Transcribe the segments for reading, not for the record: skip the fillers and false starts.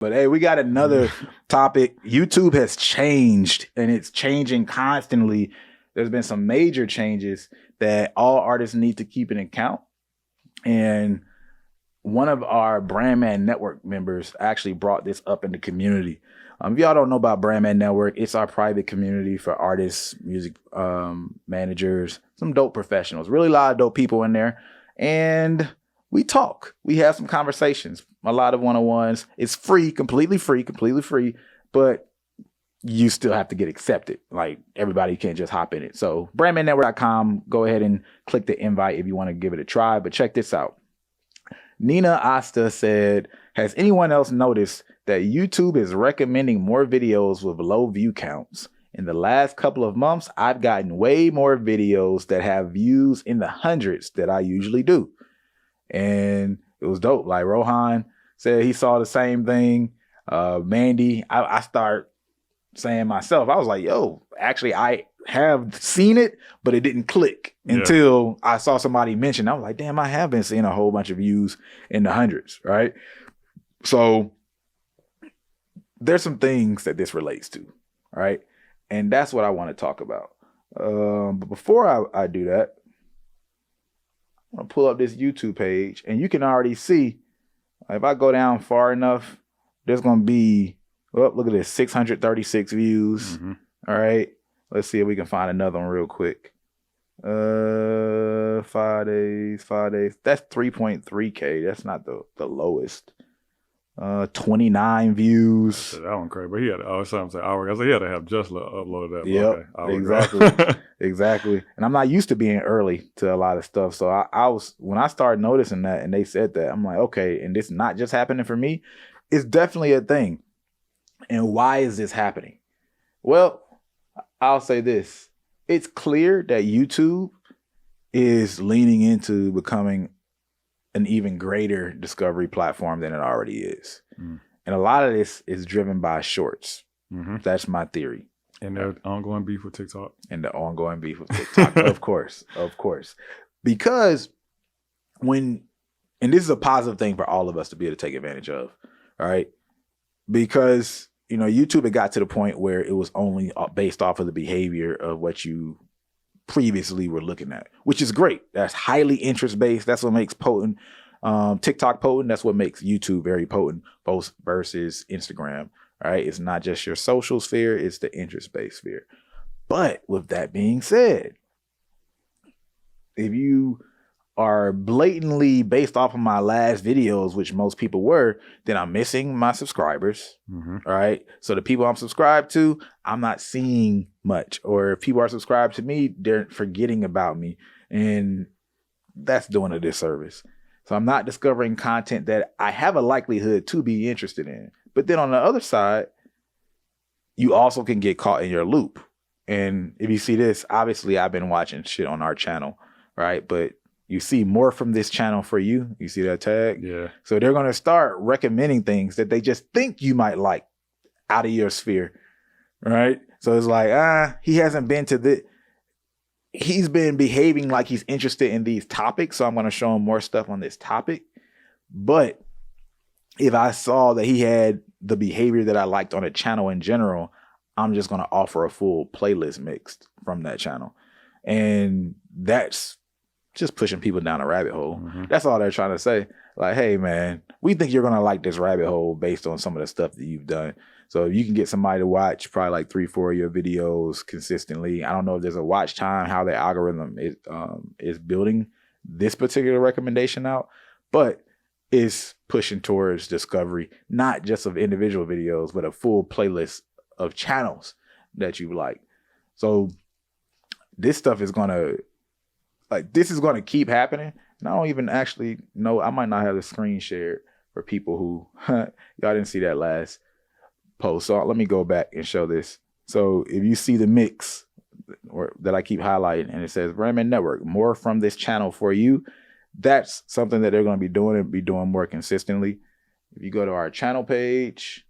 But hey, we got another topic. YouTube has changed and it's changing constantly. There's been some major changes that all artists need to keep in account. And one of our Brandman Network members actually brought this up in the community. If y'all don't know about Brandman Network, it's our private community for artists, music managers, some dope professionals, really a lot of dope people in there. And we talk, we have some conversations, a lot of one-on-ones. It's free, completely free, but you still have to get accepted. Like everybody can't just hop in it. So brandmannetwork.com, go ahead and click the invite if you want to give it a try, but check this out. Nina Asta said, has anyone else noticed that YouTube is recommending more videos with low view counts? In the last couple of months, I've gotten way more videos that have views in the hundreds that I usually do. And it was dope. Like Rohan said he saw the same thing. Mandy, I start saying myself, I was like, yo, actually I have seen it, but it didn't click until I saw somebody mention. I was like, damn, I have been seeing a whole bunch of views in the hundreds, right? So there's some things that this relates to, right? And that's what I want to talk about. But before I do that, I'm gonna pull up this YouTube page, and you can already see, if I go down far enough, there's gonna be, oh, look at this, 636 views. All right, let's see if we can find another one real quick. 5 days. That's 3.3K. That's not the lowest. 29 views. That one crazy, but he had something. I said he had to have just uploaded that. Yep, okay, exactly, exactly. And I'm not used to being early to a lot of stuff, so I was, when I started noticing that, and they said that, I'm like, okay, and this not just happening for me, it's definitely a thing. And why is this happening? Well, I'll say this: it's clear that YouTube is leaning into becoming an even greater discovery platform than it already is. And a lot of this is driven by shorts. That's my theory. And the ongoing beef with TikTok. Of course. Because and this is a positive thing for all of us to be able to take advantage of, all right? Because, YouTube had got to the point where it was only based off of the behavior of what you previously were looking at, which is great. That's highly interest-based. That's what makes potent TikTok potent. That's what makes YouTube very potent, both versus Instagram, right? It's not just your social sphere, it's the interest-based sphere. But with that being said, if you are blatantly based off of my last videos, which most people were, then I'm missing my subscribers, all right? So the people I'm subscribed to, I'm not seeing much. Or if people are subscribed to me, they're forgetting about me. And that's doing a disservice. So I'm not discovering content that I have a likelihood to be interested in. But then on the other side, you also can get caught in your loop. And if you see this, obviously I've been watching shit on our channel, right? But you see more from this channel for you. You see that tag? Yeah. So they're going to start recommending things that they just think you might like out of your sphere, right? So it's like, he hasn't been to the, he's been behaving like he's interested in these topics. So I'm going to show him more stuff on this topic. But if I saw that he had the behavior that I liked on a channel in general, I'm just going to offer a full playlist mixed from that channel. And that's just pushing people down a rabbit hole. That's all they're trying to say. Like, hey, man, we think you're going to like this rabbit hole based on some of the stuff that you've done. So if you can get somebody to watch probably like 3-4 of your videos consistently, I don't know if there's a watch time, how the algorithm is building this particular recommendation out, but it's pushing towards discovery, not just of individual videos, but a full playlist of channels that you like. So this stuff is going to, this is going to keep happening. And I don't even actually know, I might not have the screen shared for people who, y'all didn't see that last post. So let me go back and show this. So if you see the mix that I keep highlighting and it says Brandman Network, more from this channel for you, that's something that they're going to be doing more consistently. If you go to our channel page,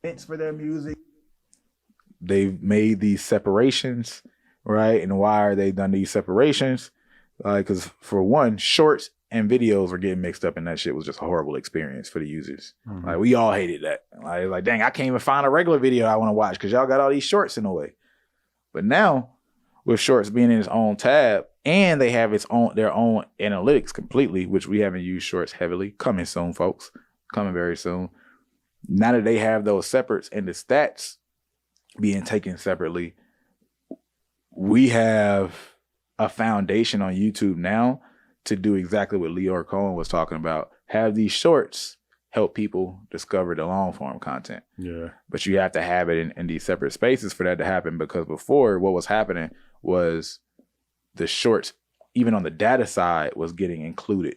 it's for their music. They've made these separations, right? And why are they done these separations? Because for one, shorts and videos were getting mixed up, and that shit was just a horrible experience for the users. Mhm. Like, we all hated that. Like, dang, I can't even find a regular video I want to watch because y'all got all these shorts in the way. But now, with shorts being in its own tab, and they have their own analytics completely, which we haven't used shorts heavily. Coming soon, folks. Coming very soon. Now that they have those separates and the stats being taken separately, we have a foundation on YouTube now to do exactly what Leor Cohen was talking about. Have these shorts help people discover the long form content. Yeah. But you have to have it in these separate spaces for that to happen, because before, what was happening was the shorts, even on the data side, was getting included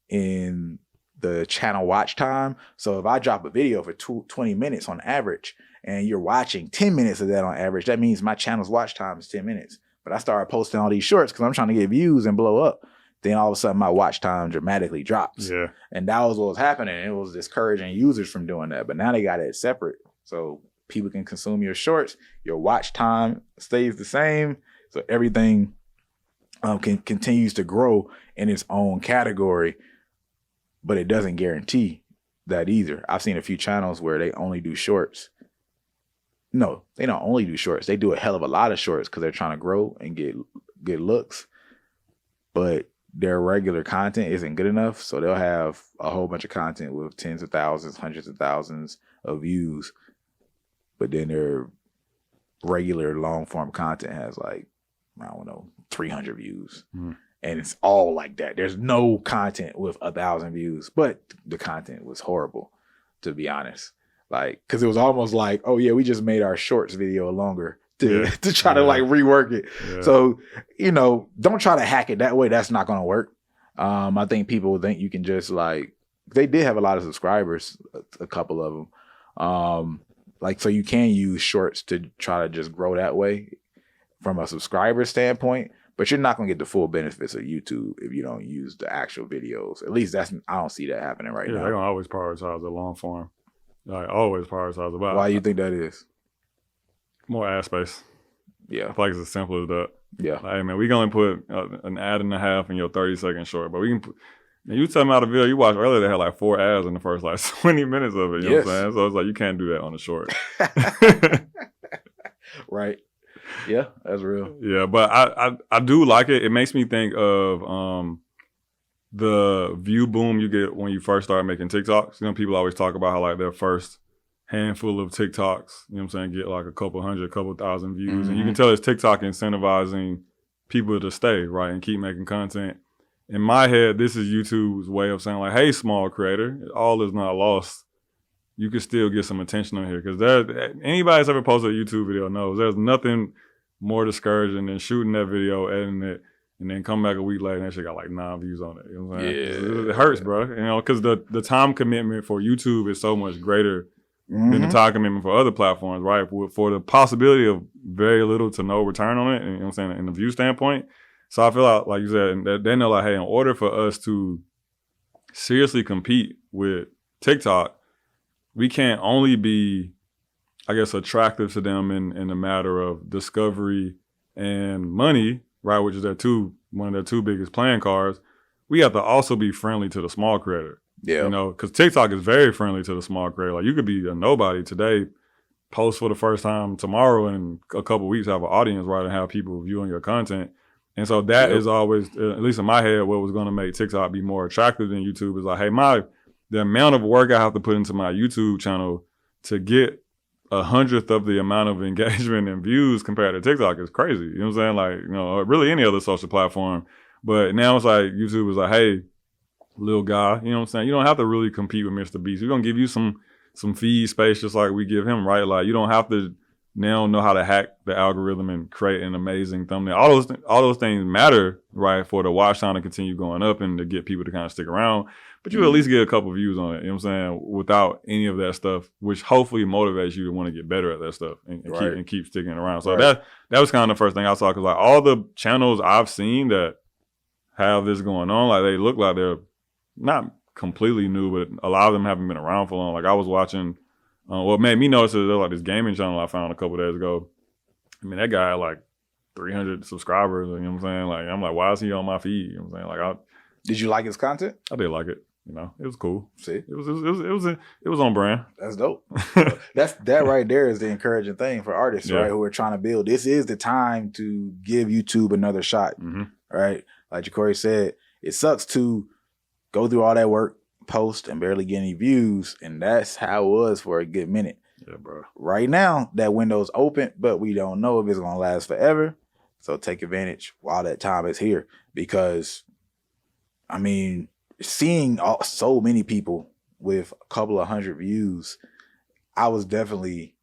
in the channel watch time. So if I drop a video for 20 minutes on average, and you're watching 10 minutes of that on average, that means my channel's watch time is 10 minutes. But I started posting all these shorts because I'm trying to get views and blow up. Then all of a sudden my watch time dramatically drops. Yeah. And that was what was happening. It was discouraging users from doing that. But now they got it separate. So people can consume your shorts. Your watch time stays the same. So everything continues to grow in its own category. But it doesn't guarantee that either. I've seen a few channels where they only do shorts. No, they don't only do shorts. They do a hell of a lot of shorts because they're trying to grow and get good looks. But their regular content isn't good enough. So they'll have a whole bunch of content with tens of thousands, hundreds of thousands of views. But then their regular long form content has like, I don't know, 300 views. And it's all like that. There's no content with 1,000 views, but the content was horrible, to be honest. Like, cause it was almost like, oh yeah, we just made our shorts video longer to try to like rework it. Yeah. So, don't try to hack it that way. That's not going to work. I think people think you can just like, they did have a lot of subscribers, a couple of them. So you can use shorts to try to just grow that way from a subscriber standpoint, but you're not going to get the full benefits of YouTube if you don't use the actual videos. At least I don't see that happening right now. Yeah, they're going to always prioritize the long form. Like, always prioritize the. Why do you think that is? More ad space. Yeah. I feel like it's as simple as that. Yeah. Like, hey, man, we can only put an ad and a half in your 30-second short, but we can put, you tell me out a video you watched earlier, they had like 4 ads in the first like 20 minutes of it. You know what I'm saying? So it's like, you can't do that on a short. Right. Yeah, that's real. Yeah, but I do like it. It makes me think of the view boom you get when you first start making TikToks. People always talk about how like their first handful of TikToks, you know what I'm saying, get like a couple hundred, couple thousand views. And you can tell it's TikTok incentivizing people to stay, right, and keep making content. In my head, this is YouTube's way of saying like, hey, small creator, all is not lost. You can still get some attention on here. Because anybody that's ever posted a YouTube video knows there's nothing more discouraging than shooting that video, editing it, and then come back a week later and that shit got like 9 views on it. You know what I'm saying? Yeah. It hurts, bro. Because the time commitment for YouTube is so much greater than the time commitment for other platforms, right? For the possibility of very little to no return on it, you know what I'm saying, in the view standpoint. So I feel like you said, they know like, hey, in order for us to seriously compete with TikTok, we can't only be, I guess, attractive to them in a matter of discovery and money, right, which is one of their 2 biggest playing cards. We have to also be friendly to the small creator. Yeah. Because TikTok is very friendly to the small creator. Like, you could be a nobody today, post for the first time tomorrow, and a couple of weeks have an audience, right, and have people viewing your content. And so that is always, at least in my head, what was going to make TikTok be more attractive than YouTube is like, hey, the amount of work I have to put into my YouTube channel to get 100th of the amount of engagement and views compared to TikTok is crazy. You know what I'm saying? Like, really any other social platform. But now it's like YouTube is like, hey, little guy, you know what I'm saying? You don't have to really compete with Mr. Beast. We're going to give you some feed space just like we give him, right? Like, you don't have to now know how to hack the algorithm and create an amazing thumbnail. All those things matter, right, for the watch time to continue going up and to get people to kind of stick around. But you at least get a couple views on it, you know what I'm saying, without any of that stuff, which hopefully motivates you to want to get better at that stuff and keep sticking around. So that was kind of the first thing I saw, because like all the channels I've seen that have this going on, like they look like they're not completely new, but a lot of them haven't been around for long. Like I was watching, what made me notice is there's like this gaming channel I found a couple days ago. I mean, that guy had like 300 subscribers, you know what I'm saying? Like, I'm like, why is he on my feed? You know what I'm saying? Like, Did you like his content? I did like it. You know, it was cool. See, It was on brand. that's dope. that right there is the encouraging thing for artists, right? Who are trying to build. This is the time to give YouTube another shot, right? Like Ja'Cory said, it sucks to go through all that work, post, and barely get any views, and that's how it was for a good minute. Yeah, bro. Right now, that window's open, but we don't know if it's gonna last forever. So take advantage while that time is here, because, I mean, seeing so many people with a couple of 100 views, I was definitely,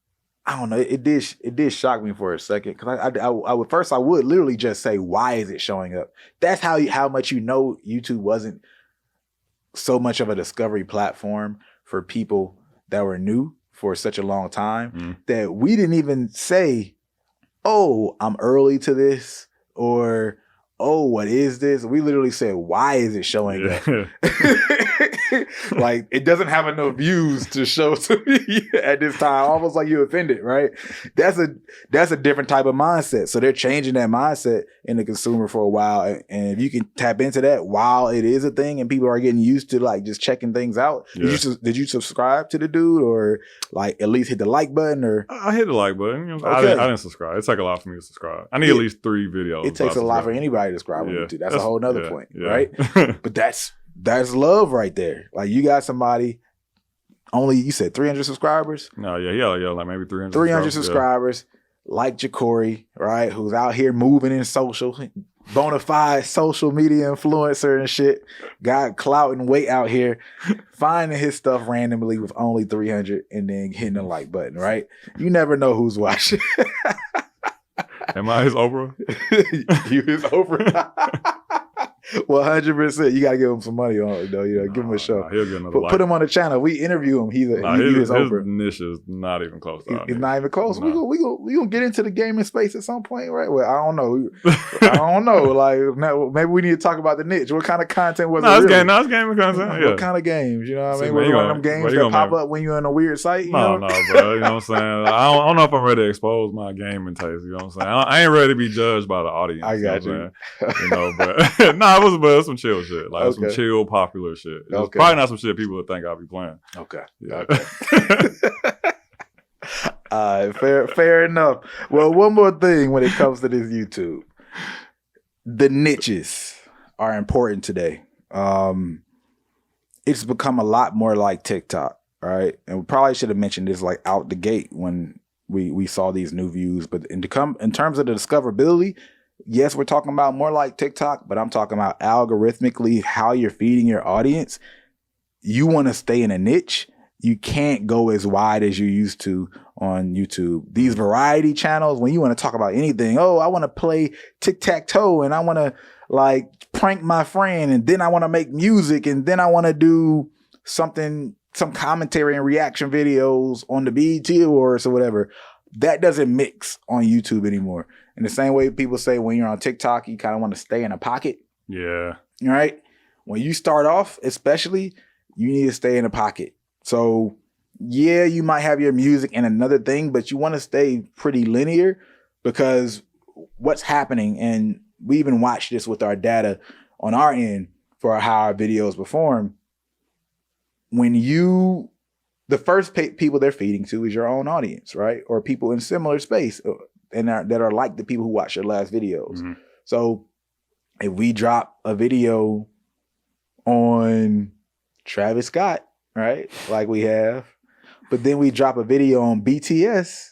I don't know, it did shock me for a second, because I would first I would literally just say, why is it showing up? That's how much YouTube wasn't so much of a discovery platform for people that were new for such a long time, that we didn't even say, oh, I'm early to this, or oh, what is this? We literally said, why is it showing up? Like, it doesn't have enough views to show to me at this time. Almost like you offended, right? That's a different type of mindset. So they're changing that mindset in the consumer for a while. And if you can tap into that while it is a thing and people are getting used to like just checking things out. Did you subscribe to the dude, or like at least hit the like button? Or I hit the like button. You know, okay. I didn't subscribe. It takes a lot for me to subscribe. I need at least 3 videos. It takes a lot for anybody to subscribe on YouTube. That's a whole nother point, right? But that's love right there. Like, you got somebody, only, you said 300 subscribers? No, yeah, like maybe 300. 300 subscribers, like Ja'Cory, right? Who's out here moving in social, bona fide social media influencer and shit. Got clout and weight out here, finding his stuff randomly with only 300 and then hitting the like button, right? You never know who's watching. Am I his Oprah? You his Oprah? 100%. You gotta give him some money on it, though. You know, give him a show. He'll get another Put him on the channel. We interview him. He's his Oprah. niche is not even close to It's not even close. No. We gonna get into the gaming space at some point, right? Well, I don't know. I don't know. Like, maybe we need to talk about the niche. What kind of content was it? It's gaming content. What kind of games? You know what I mean? Man, Was it one of them games that pop up when you're on a weird site? No, bro. You know what I'm saying? I don't know if I'm ready to expose my gaming taste. You know what I'm saying? I ain't ready to be judged by the audience. I got you. You know, but it was some chill shit. Like some chill, popular shit. It's probably not some shit people would think I'll be playing. Okay. Fair enough. Well, one more thing when it comes to this YouTube. The niches are important today. It's become a lot more like TikTok, right? And we probably should have mentioned this like out the gate when we saw these new views. But in terms of the discoverability, yes, we're talking about more like TikTok, but I'm talking about algorithmically how you're feeding your audience. You want to stay in a niche. You can't go as wide as you used to on YouTube. These variety channels, when you want to talk about anything, oh, I want to play tic-tac-toe and I want to like prank my friend, and then I want to make music, and then I want to do some commentary and reaction videos on the BET Awards or whatever. That doesn't mix on YouTube anymore. In the same way people say when you're on TikTok, you kind of want to stay in a pocket. Yeah. Right? When you start off, especially, you need to stay in a pocket. So, yeah, you might have your music and another thing, but you want to stay pretty linear, because what's happening, and we even watch this with our data on our end for how our videos perform. When the first people they're feeding to is your own audience, right? Or people in similar space and that are like the people who watch your last videos. Mm-hmm. So if we drop a video on Travis Scott, right? Like we have, but then we drop a video on BTS,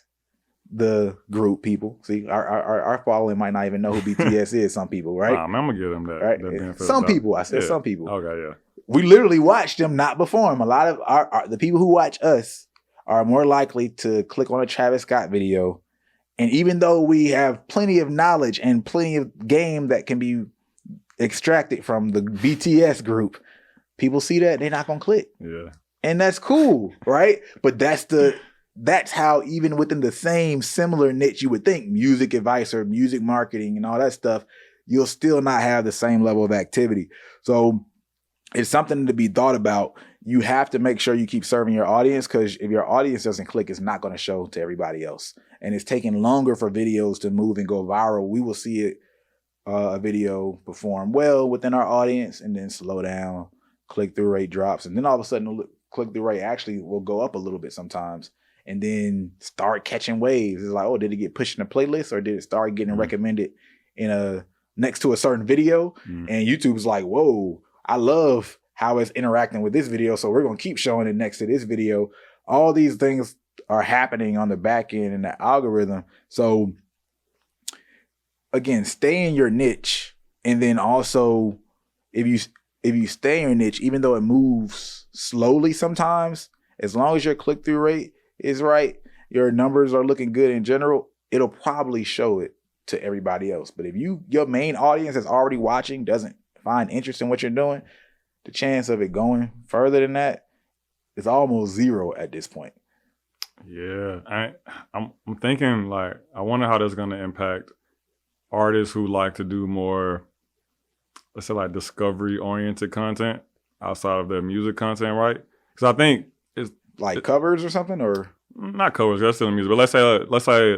the group people. See, our following might not even know who BTS is. Some people, right? I'm gonna give them that. Right? That some people. I said some people. Okay, yeah. We literally watch them not perform. A lot of the people who watch us are more likely to click on a Travis Scott video. And even though we have plenty of knowledge and plenty of game that can be extracted from the BTS group, people see that, they're not gonna click. Yeah. And that's cool, right? But that's how, even within the same similar niche, you would think music advice or music marketing and all that stuff, you'll still not have the same level of activity. So it's something to be thought about. You have to make sure you keep serving your audience, because if your audience doesn't click, it's not going to show to everybody else. And it's taking longer for videos to move and go viral. We will see it a video perform well within our audience and then slow down, click-through rate drops, and then all of a sudden the click-through rate actually will go up a little bit sometimes and then start catching waves. It's like, oh, did it get pushed in a playlist or did it start getting recommended in a next to a certain video? And YouTube's like, whoa, I love how it's interacting with this video, so we're going to keep showing it next to this video. All these things are happening on the back end in the algorithm. So again, stay in your niche. And then also, if you stay in your niche, even though it moves slowly sometimes, as long as your click-through rate is right, your numbers are looking good in general, it'll probably show it to everybody else. But if your main audience that's already watching doesn't find interest in what you're doing, the chance of it going further than that is almost zero at this point. Yeah, I'm thinking, like, I wonder how that's going to impact artists who like to do more, let's say, like discovery-oriented content outside of their music content, right? Because I think it's like covers or something, or not covers. That's still music, but let's say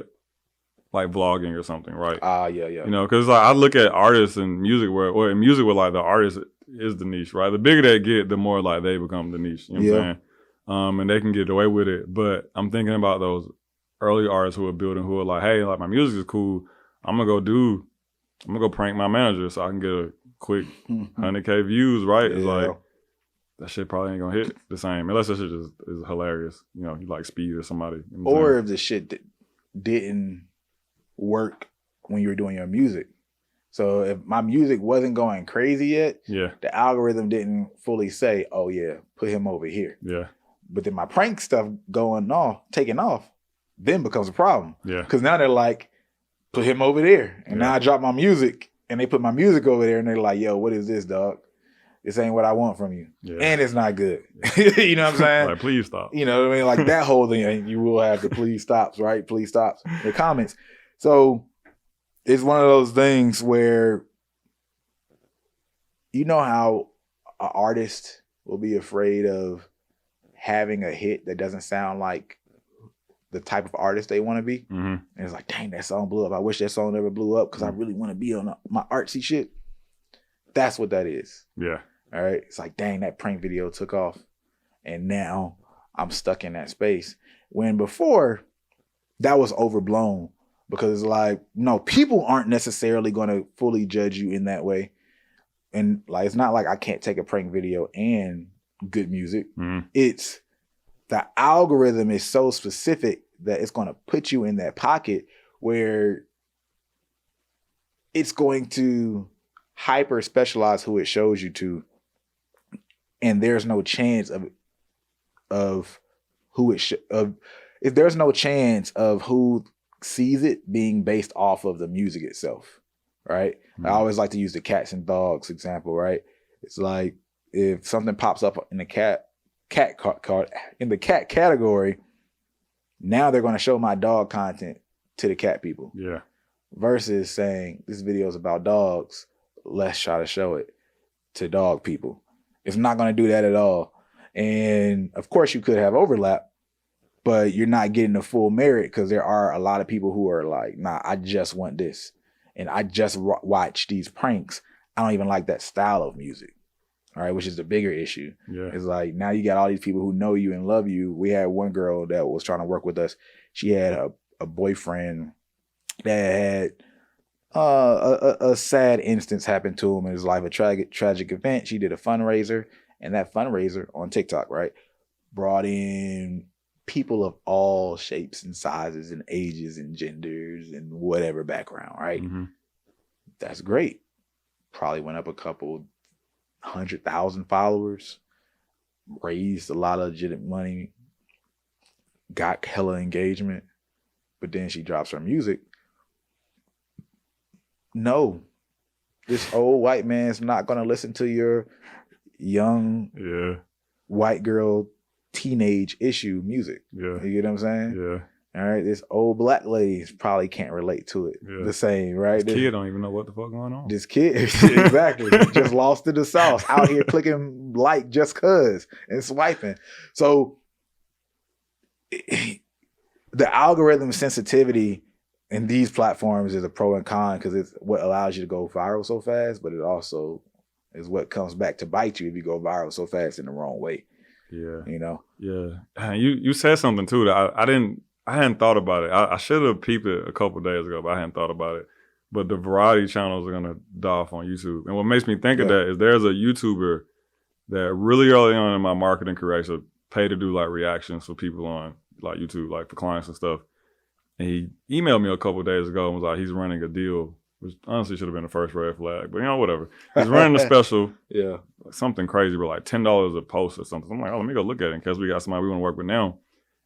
like vlogging or something, right? Yeah. You know, because like I look at artists and music where like the artist is the niche, right? The bigger they get, the more like they become the niche. You know what I'm saying? And they can get away with it. But I'm thinking about those early artists who are building, who are like, hey, like my music is cool. I'm gonna go prank my manager so I can get a quick 100K views, right? It's like, that shit probably ain't gonna hit the same unless that shit just is hilarious. You know, you like Speed or somebody. You know or if the shit didn't work when you were doing your music. So if my music wasn't going crazy yet, the algorithm didn't fully say, oh yeah, put him over here. Yeah. But then my prank stuff taking off, then becomes a problem. Yeah. Because now they're like, put him over there. And now I drop my music and they put my music over there and they're like, yo, what is this, dog? This ain't what I want from you. Yeah. And it's not good. You know what I'm saying? Like, please stop. You know what I mean? Like that whole thing, you will have the please stops, right? Please stops in the comments. So it's one of those things where, you know how an artist will be afraid of having a hit that doesn't sound like the type of artist they want to be. And it's like, dang, that song blew up. I wish that song never blew up because I really want to be on my artsy shit. That's what that is. Yeah. All right. It's like, dang, that prank video took off. And now I'm stuck in that space. When before, that was overblown because it's like, no, people aren't necessarily going to fully judge you in that way. And like, it's not like I can't take a prank video and good music. It's the algorithm is so specific that it's going to put you in that pocket where it's going to hyper specialize who it shows you to, and there's no chance of who it if there's no chance of who sees it being based off of the music itself, right? I always like to use the cats and dogs example, right? It's like if something pops up in the cat category, now they're going to show my dog content to the cat people. Yeah. Versus saying this video is about dogs, let's try to show it to dog people. It's not going to do that at all. And of course you could have overlap, but you're not getting the full merit because there are a lot of people who are like, nah, I just want this. And I just watch these pranks. I don't even like that style of music. All right, which is the bigger issue. Yeah. It's like now you got all these people who know you and love you. We had one girl that was trying to work with us. She had a boyfriend that had a sad instance happen to him in his life, a tragic event. She did a fundraiser, and that fundraiser on TikTok, right, brought in people of all shapes and sizes and ages and genders and whatever background, right? That's great. Probably went up a couple 100,000 followers, raised a lot of legitimate money, got hella engagement, but then she drops her music. No, this old white man's not going to listen to your young white girl teenage issue music. Yeah. You get what I'm saying? Yeah. All right, this old black lady probably can't relate to it the same, right? This kid don't even know what the fuck going on. This kid, exactly, just lost in the sauce, out here clicking like just cuz and swiping. So the algorithm sensitivity and these platforms is a pro and con because it's what allows you to go viral so fast, but it also is what comes back to bite you if you go viral so fast in the wrong way. Yeah. You know? Yeah. You said something too that I hadn't thought about it. I should have peeped it a couple of days ago, but I hadn't thought about it. But the variety channels are gonna die off on YouTube. And what makes me think of that is there's a YouTuber that really early on in my marketing career, I used to pay to do like reactions for people on like YouTube, like for clients and stuff. And he emailed me a couple of days ago and was like, he's running a deal, which honestly should have been the first red flag, but whatever. He's running a special, like something crazy, but like $10 a post or something. I'm like, oh, let me go look at it in case we got somebody we want to work with now.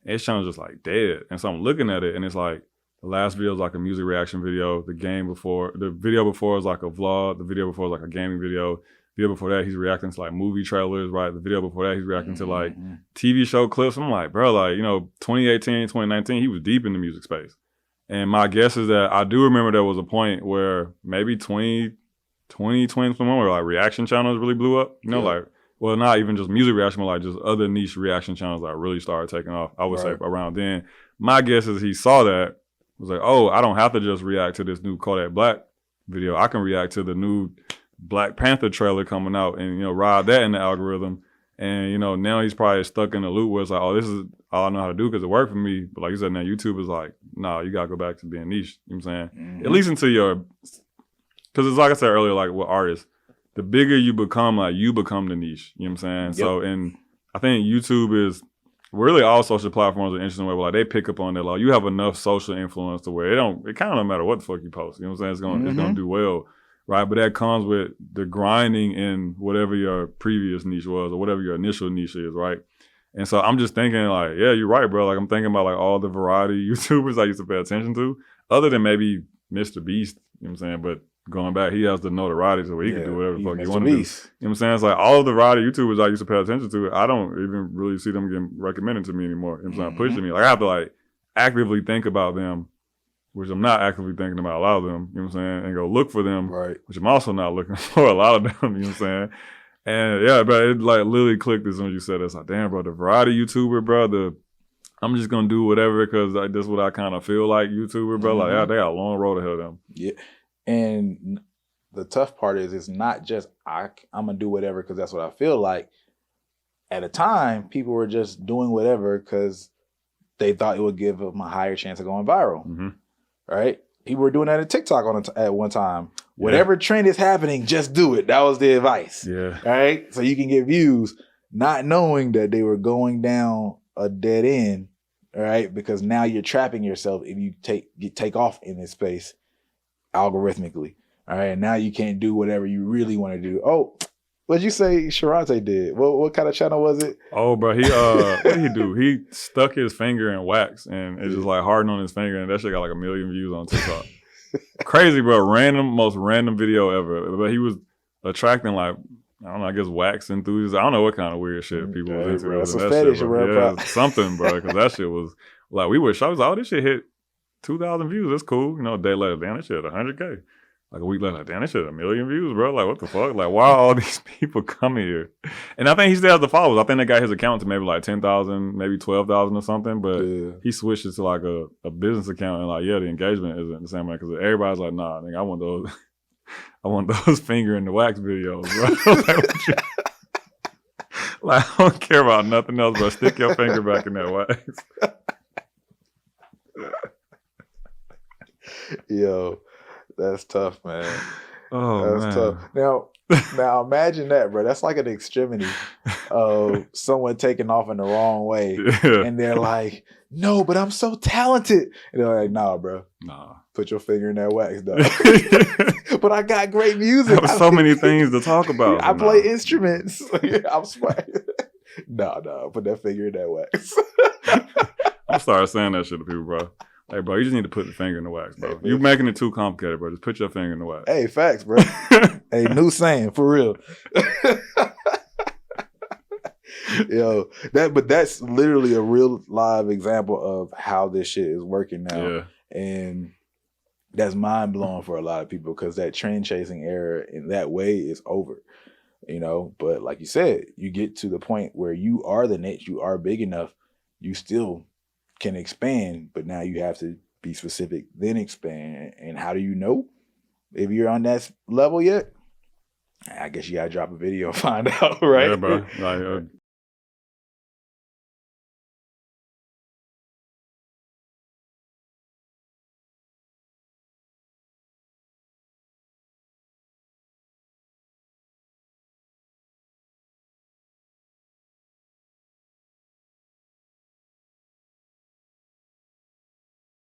And his channel's just like dead. And so I'm looking at it and it's like, the last video is like a music reaction video. The video before is like a vlog. The video before is like a gaming video. The video before that, he's reacting to like movie trailers, right? The video before that, he's reacting to like TV show clips. I'm like, bro, like, 2018, 2019, he was deep in the music space. And my guess is that I do remember there was a point where maybe 2021 where like reaction channels really blew up. Like, well, not even just music reaction, but like just other niche reaction channels that really started taking off. I would say around then. My guess is he saw that, was like, oh, I don't have to just react to this new Kodak Black video. I can react to the new Black Panther trailer coming out and, ride that in the algorithm. And, now he's probably stuck in a loop where it's like, oh, this is all I know how to do because it worked for me. But like you said, now YouTube is like, nah, you got to go back to being niche. You know what I'm saying? At least until because it's like I said earlier, like with artists, the bigger you become, like you become the niche. You know what I'm saying? So, and I think YouTube is, really all social platforms are interesting way, like they pick up on that. Like you have enough social influence to where it kind of don't matter what the fuck you post. You know what I'm saying? It's gonna do well. Right, but that comes with the grinding in whatever your previous niche was or whatever your initial niche is, right? And so I'm just thinking like, yeah, you're right, bro. Like I'm thinking about like all the variety YouTubers I used to pay attention to, other than maybe Mr. Beast, you know what I'm saying? But going back, he has the notoriety so he can do whatever the fuck he wants to do. You know what I'm saying? It's like all of the variety YouTubers I used to pay attention to, I don't even really see them getting recommended to me anymore. You know what I'm saying? Pushing me. Like I have to like actively think about them, which I'm not actively thinking about a lot of them, you know what I'm saying, and go look for them, which I'm also not looking for a lot of them, you know what I'm saying? And yeah, but it like literally clicked as soon as you said it. It's like, damn, bro, the variety YouTuber, bro, I'm just going to do whatever because like, that's what I kind of feel like YouTuber, bro. Like, yeah, they got a long road ahead of them. Yeah. And the tough part is it's not just I'm going to do whatever because that's what I feel like. At a time, people were just doing whatever because they thought it would give them a higher chance of going viral. Right? People were doing that at TikTok at one time. Whatever trend is happening, just do it. That was the advice. Right? So you can get views, not knowing that they were going down a dead end. Right? Because now you're trapping yourself if you take off in this space algorithmically. All right. And now you can't do whatever you really want to do. Oh, what'd you say Sharante did? What kind of channel was it? Oh, bro, he what did he do? He stuck his finger in wax and it's just like hardened on his finger and that shit got like 1 million views on TikTok. Crazy, bro. Most random video ever. But he was attracting like, I don't know, I guess wax enthusiasts. I don't know what kind of weird shit people was into. Bro, it's a fetish, bro. Something, bro, because that shit was like, we were shocked. I was like, oh, this shit hit 2,000 views. That's cool. A day later, damn, that shit had 100K. Like a week later, like, damn, that shit 1 million views, bro. Like, what the fuck? Like, why are all these people coming here? And I think he still has the followers. I think they got his account to maybe like 10,000, maybe 12,000 or something. But he switched it to like a business account. And like, the engagement isn't the same way. Because everybody's like, nah, I want those. I want those finger in the wax videos, bro. Like, I don't care about nothing else, bro. Stick your finger back in that wax. Yo. That's tough, man. Oh, that's tough. Now imagine that, bro. That's like an extremity of someone taking off in the wrong way. And they're like, no, but I'm so talented. And they're like, nah, bro. Nah. Put your finger in that wax, dog. But I got great music. I have so many things to talk about. I play instruments. I'm smart. Nah. Put that finger in that wax. I'm starting saying that shit to people, bro. Hey, bro, you just need to put the finger in the wax, bro. You're making it too complicated, bro. Just put your finger in the wax. Hey, facts, bro. Hey, new saying, for real. Yo, but that's literally a real live example of how this shit is working now. Yeah. And that's mind blowing for a lot of people because that trend chasing era in that way is over. But like you said, you get to the point where you are the niche, you are big enough, you still can expand, but now you have to be specific, then expand. And how do you know if you're on that level yet? I guess you gotta drop a video and find out, right? Yeah, bro. Like